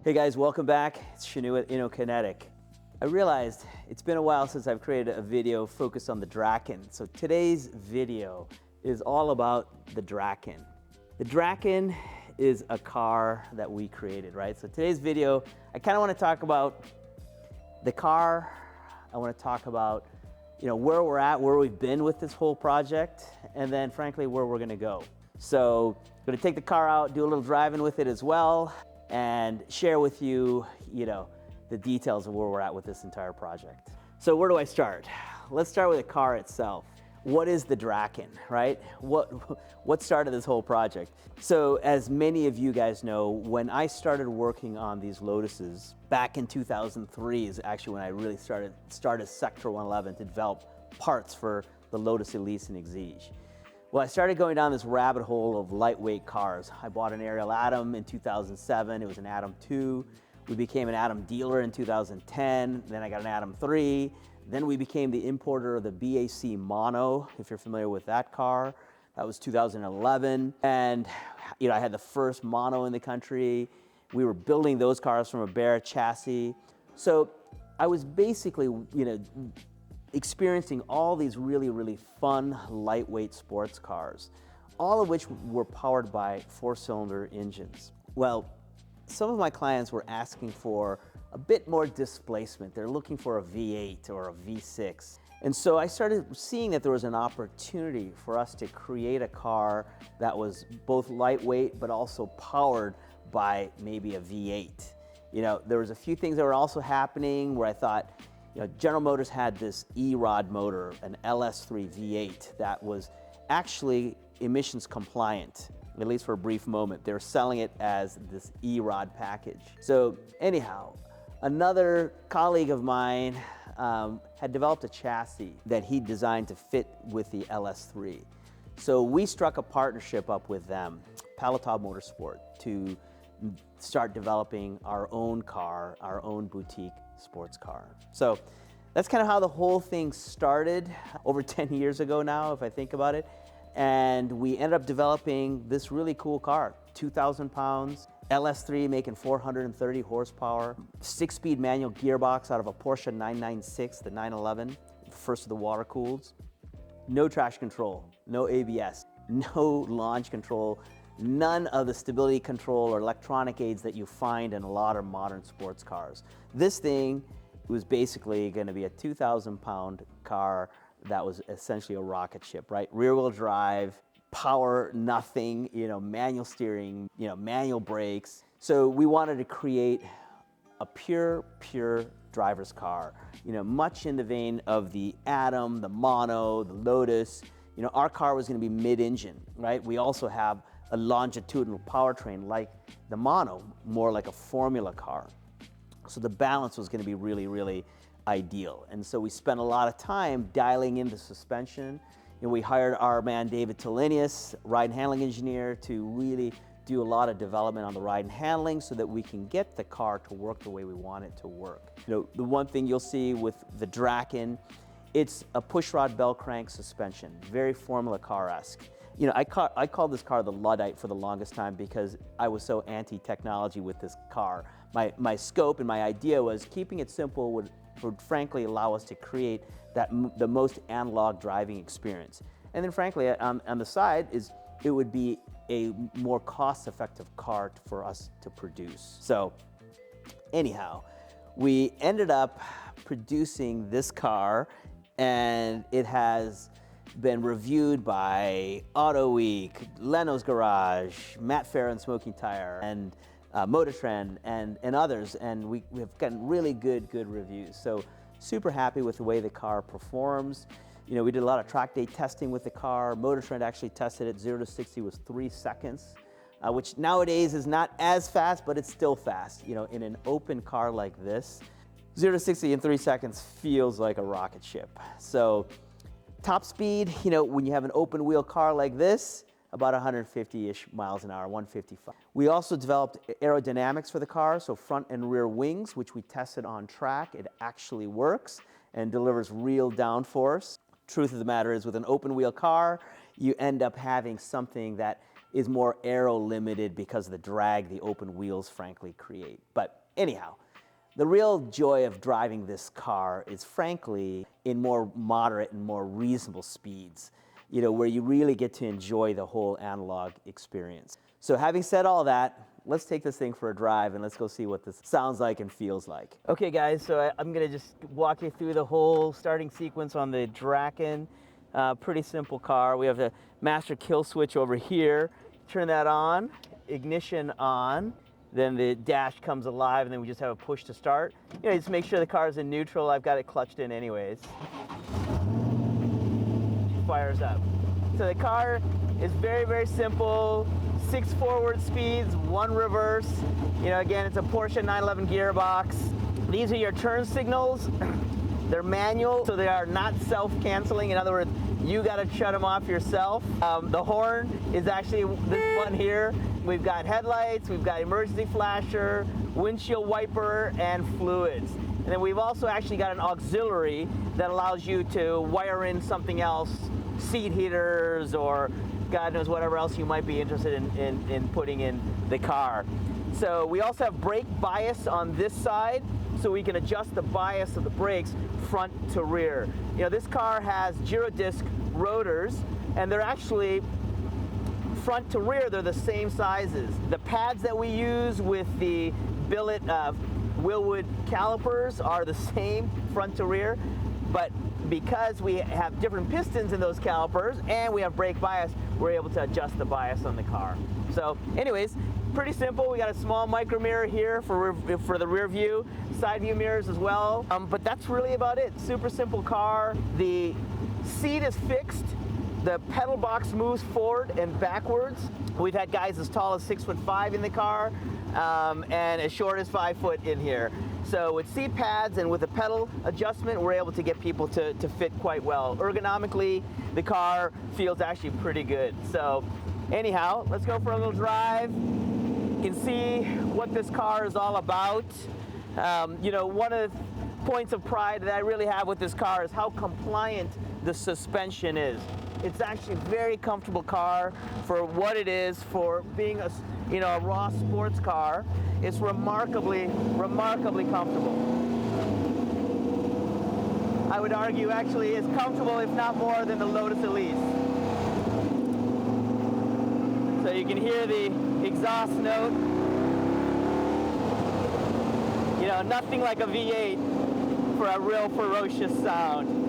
Hey guys, welcome back. It's Shinoo at InnoKinetic. I realized it's been a while since I've created a video focused on the Drakan. So today's video is all about the Drakan. The Drakan is a car that we created, right? So today's video, I kind of want to talk about the car. I want to talk about, where we're at, where we've been with this whole project, and then frankly, where we're going to go. So I'm going to take the car out, do a little driving with it as well, and share with you, the details of where we're at with this entire project. So where do I start? Let's start with the car itself. What is the Drakan, right? What started this whole project? So as many of you guys know, when I started working on these Lotuses back in 2003 is actually when I really started Sector 111 to develop parts for the Lotus Elise and Exige. Well, I started going down this rabbit hole of lightweight cars. I bought an Ariel Atom in 2007. It was an Atom 2. We became an Atom dealer in 2010. Then I got an Atom 3. Then we became the importer of the BAC Mono, if you're familiar with that car. That was 2011. And I had the first Mono in the country. We were building those cars from a bare chassis. So I was basically, experiencing all these really, really fun, lightweight sports cars, all of which were powered by four-cylinder engines. Well, some of my clients were asking for a bit more displacement. They're looking for a V8 or a V6. And so I started seeing that there was an opportunity for us to create a car that was both lightweight, but also powered by maybe a V8. There was a few things that were also happening where I thought, General Motors had this E-Rod motor, an LS3 V8, that was actually emissions compliant, at least for a brief moment. They were selling it as this E-Rod package. So anyhow, another colleague of mine had developed a chassis that he designed to fit with the LS3. So we struck a partnership up with them, Palatine Motorsport, to start developing our own car, our own boutique sports car. So that's kind of how the whole thing started over 10 years ago now, if I think about it. And we ended up developing this really cool car, 2,000 pounds, LS3 making 430 horsepower, 6-speed manual gearbox out of a Porsche 996, the 911, first of the water cooleds. No traction control, no ABS, no launch control, none of the stability control or electronic aids that you find in a lot of modern sports cars. This thing was basically going to be a 2,000-pound car that was essentially a rocket ship, right? Rear-wheel drive, power, nothing, manual steering, manual brakes. So we wanted to create a pure driver's car, much in the vein of the Atom, the Mono, the Lotus. Our car was going to be mid-engine, right? We also have a longitudinal powertrain like the Mono, more like a formula car. So the balance was going to be really, really ideal. And so we spent a lot of time dialing in the suspension. We hired our man David Tillenius, ride and handling engineer, to really do a lot of development on the ride and handling so that we can get the car to work the way we want it to work. The one thing you'll see with the Drakan, it's a pushrod bell crank suspension, very Formula Car-esque. I called this car the Luddite for the longest time because I was so anti-technology with this car. My scope and my idea was keeping it simple would frankly allow us to create the most analog driving experience. And then frankly, on the side, it would be a more cost-effective car for us to produce. So anyhow, we ended up producing this car, and it has been reviewed by Auto Week, Leno's Garage, Matt Farah Smoking Tire, and Motor Trend, and others, and we've gotten really good reviews. So super happy with the way the car performs. We did a lot of track day testing with the car. Motor Trend actually tested it 0 to 60 was 3 seconds, which nowadays is not as fast, but it's still fast. In an open car like this, 0 to 60 in 3 seconds feels like a rocket ship. So top speed, when you have an open wheel car like this, about 150-ish miles an hour, 155. We also developed aerodynamics for the car, so front and rear wings, which we tested on track. It actually works and delivers real downforce. Truth of the matter is, with an open wheel car, you end up having something that is more aero limited because of the drag the open wheels frankly create. But anyhow, the real joy of driving this car is frankly in more moderate and more reasonable speeds, where you really get to enjoy the whole analog experience. So having said all that, let's take this thing for a drive and let's go see what this sounds like and feels like. Okay guys, so I'm gonna just walk you through the whole starting sequence on the Drakan. Pretty simple car. We have the master kill switch over here. Turn that on, ignition on. Then the dash comes alive, and then we just have a push to start. Just make sure the car is in neutral. I've got it clutched in anyways. Fires up. So the car is very, very simple. 6 forward speeds, 1 reverse. Again, it's a Porsche 911 gearbox. These are your turn signals. They're manual, so they are not self-canceling. In other words, you gotta shut them off yourself. The horn is actually this one here. We've got headlights, we've got emergency flasher, windshield wiper, and fluids. And then we've also actually got an auxiliary that allows you to wire in something else, seat heaters, or God knows whatever else you might be interested in putting in the car. So we also have brake bias on this side, so we can adjust the bias of the brakes front to rear. This car has gyro disc rotors, and they're actually front to rear, they're the same sizes. The pads that we use with the billet Willwood calipers are the same front to rear, but because we have different pistons in those calipers and we have brake bias, we're able to adjust the bias on the car. So anyways, pretty simple. We got a small micro mirror here for the rear view, side view mirrors as well. But that's really about it. Super simple car. The seat is fixed. The pedal box moves forward and backwards. We've had guys as tall as 6'5" in the car, and as short as 5 foot in here. So with seat pads and with the pedal adjustment, we're able to get people to fit quite well. Ergonomically, the car feels actually pretty good. So anyhow, let's go for a little drive. You can see what this car is all about. One of the points of pride that I really have with this car is how compliant the suspension is. It's actually a very comfortable car for what it is, for being a raw sports car. It's remarkably comfortable. I would argue actually it's comfortable, if not more, than the Lotus Elise. So you can hear the exhaust note. Nothing like a V8 for a real ferocious sound.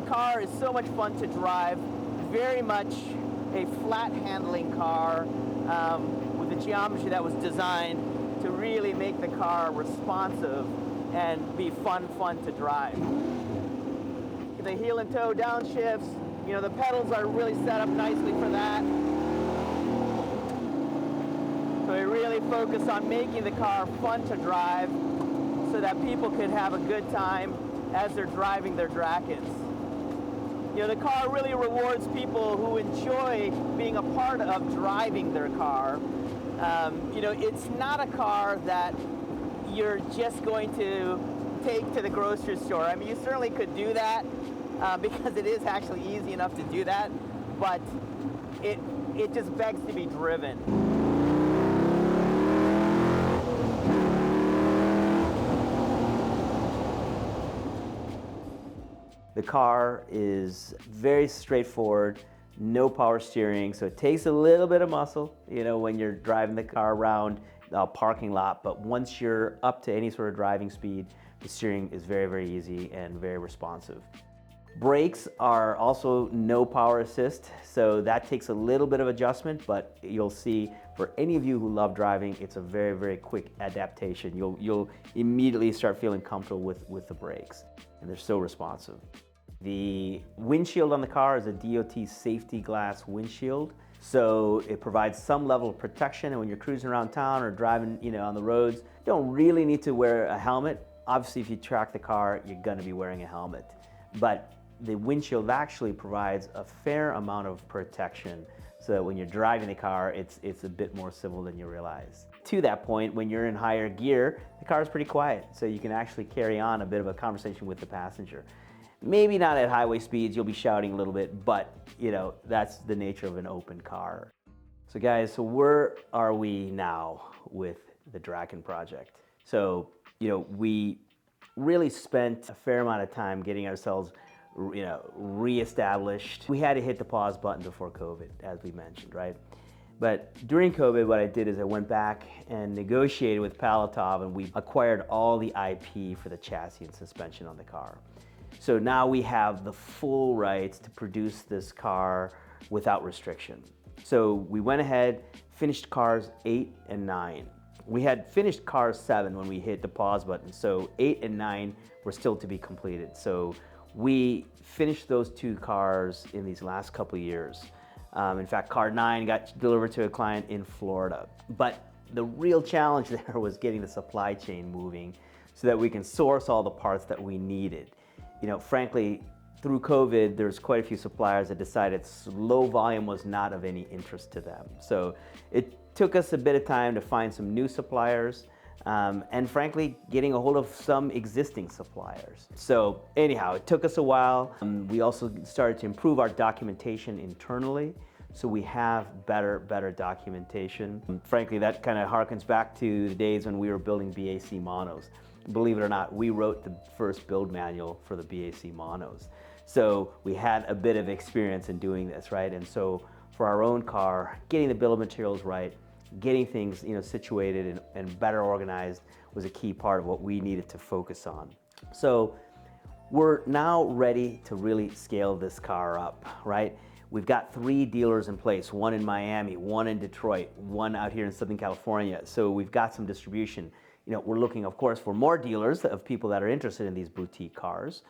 Car is so much fun to drive, very much a flat handling car with a geometry that was designed to really make the car responsive and be fun to drive. The heel and toe downshifts, the pedals are really set up nicely for that. So we really focus on making the car fun to drive so that people could have a good time as they're driving their Drakans. The car really rewards people who enjoy being a part of driving their car. It's not a car that you're just going to take to the grocery store. I mean, you certainly could do that because it is actually easy enough to do that, but it just begs to be driven. The car is very straightforward, no power steering, so it takes a little bit of muscle, when you're driving the car around a parking lot, but once you're up to any sort of driving speed, the steering is very, very easy and very responsive. Brakes are also no power assist, so that takes a little bit of adjustment, but you'll see for any of you who love driving, it's a very, very quick adaptation. You'll immediately start feeling comfortable with the brakes, and they're so responsive. The windshield on the car is a DOT safety glass windshield, so it provides some level of protection, and when you're cruising around town or driving on the roads, you don't really need to wear a helmet. Obviously, if you track the car, you're going to be wearing a helmet, but the windshield actually provides a fair amount of protection so that when you're driving the car, it's a bit more civil than you realize. to that point, when you're in higher gear, the car is pretty quiet, so you can actually carry on a bit of a conversation with the passenger. Maybe not at highway speeds, you'll be shouting a little bit, but you know, that's the nature of an open car. So guys, so where are we now with the Drakan project? So, you know, we really spent a fair amount of time getting ourselves, you know, reestablished. We had to hit the pause button before COVID, as we mentioned, right? But during COVID, what I did is I went back and negotiated with Palatov, and we acquired all the IP for the chassis and suspension on the car. So now we have the full rights to produce this car without restriction. So we went ahead, finished cars 8 and 9. We had finished cars 7 when we hit the pause button, so 8 and 9 were still to be completed. So we finished those 2 cars in these last couple of years. In fact, car 9 got delivered to a client in Florida. But the real challenge there was getting the supply chain moving so that we can source all the parts that we needed. You know, frankly, through COVID, there's quite a few suppliers that decided low volume was not of any interest to them. So it took us a bit of time to find some new suppliers, and frankly, getting a hold of some existing suppliers. So anyhow, it took us a while. We also started to improve our documentation internally, so we have better documentation. Frankly, that kind of harkens back to the days when we were building BAC monos. Believe it or not, we wrote the first build manual for the BAC monos. So we had a bit of experience in doing this, right? And so for our own car, getting the bill of materials right, getting things, you know, situated and better organized was a key part of what we needed to focus on. So we're now ready to really scale this car up, right? We've got 3 dealers in place, one in Miami, one in Detroit, one out here in Southern California. So we've got some distribution. You know, we're looking, of course, for more dealers of people that are interested in these boutique cars,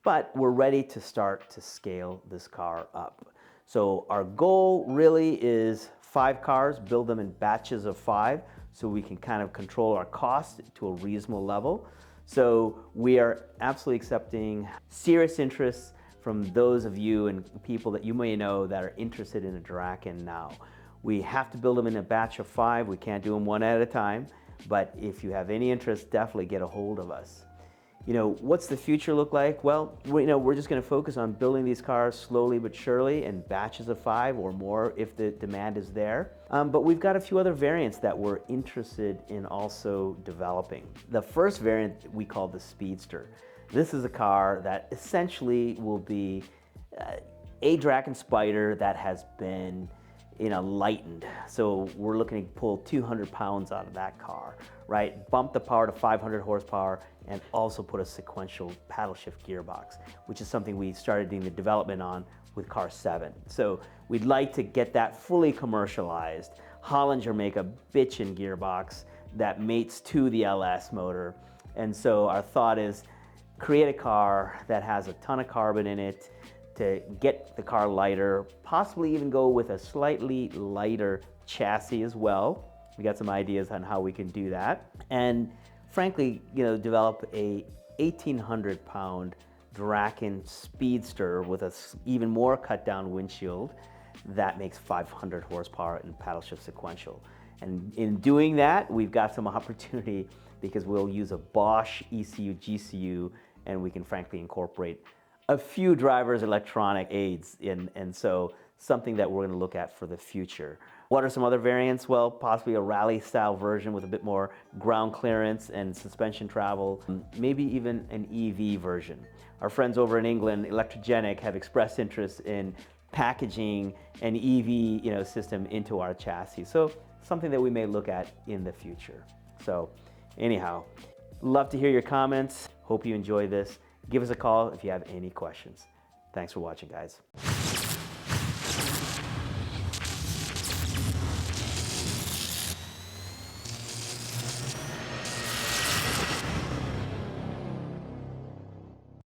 but we're ready to start to scale this car up. So our goal really is 5 cars, build them in batches of 5, so we can kind of control our costs to a reasonable level. So we are absolutely accepting serious interest from those of you and people that you may know that are interested in a Drakan now. We have to build them in a batch of 5. We can't do them one at a time, but if you have any interest, definitely get a hold of us. You know, what's the future look like? Well, we're just going to focus on building these cars slowly but surely in batches of 5 or more if the demand is there. But we've got a few other variants that we're interested in also developing. The first variant we call the Speedster. This is a car that essentially will be a Drakan Spyder that has been, you know, lightened. So we're looking to pull 200 pounds out of that car, right? Bump the power to 500 horsepower and also put a sequential paddle shift gearbox, which is something we started doing the development on with car 7. So we'd like to get that fully commercialized. Hollinger make a bitchin' gearbox that mates to the LS motor. And so our thought is create a car that has a ton of carbon in it, to get the car lighter, possibly even go with a slightly lighter chassis as well. We got some ideas on how we can do that. And frankly, you know, develop a 1,800 pound Drakan Speedster with a even more cut down windshield that makes 500 horsepower and paddle shift sequential. And in doing that, we've got some opportunity because we'll use a Bosch ECU, GCU, and we can frankly incorporate a few drivers' electronic aids, and so something that we're going to look at for the future. What are some other variants? Well, possibly a rally-style version with a bit more ground clearance and suspension travel, maybe even an EV version. Our friends over in England, Electrogenic, have expressed interest in packaging an EV, you know, system into our chassis. So something that we may look at in the future. So anyhow, love to hear your comments. Hope you enjoy this. Give us a call if you have any questions. Thanks for watching, guys.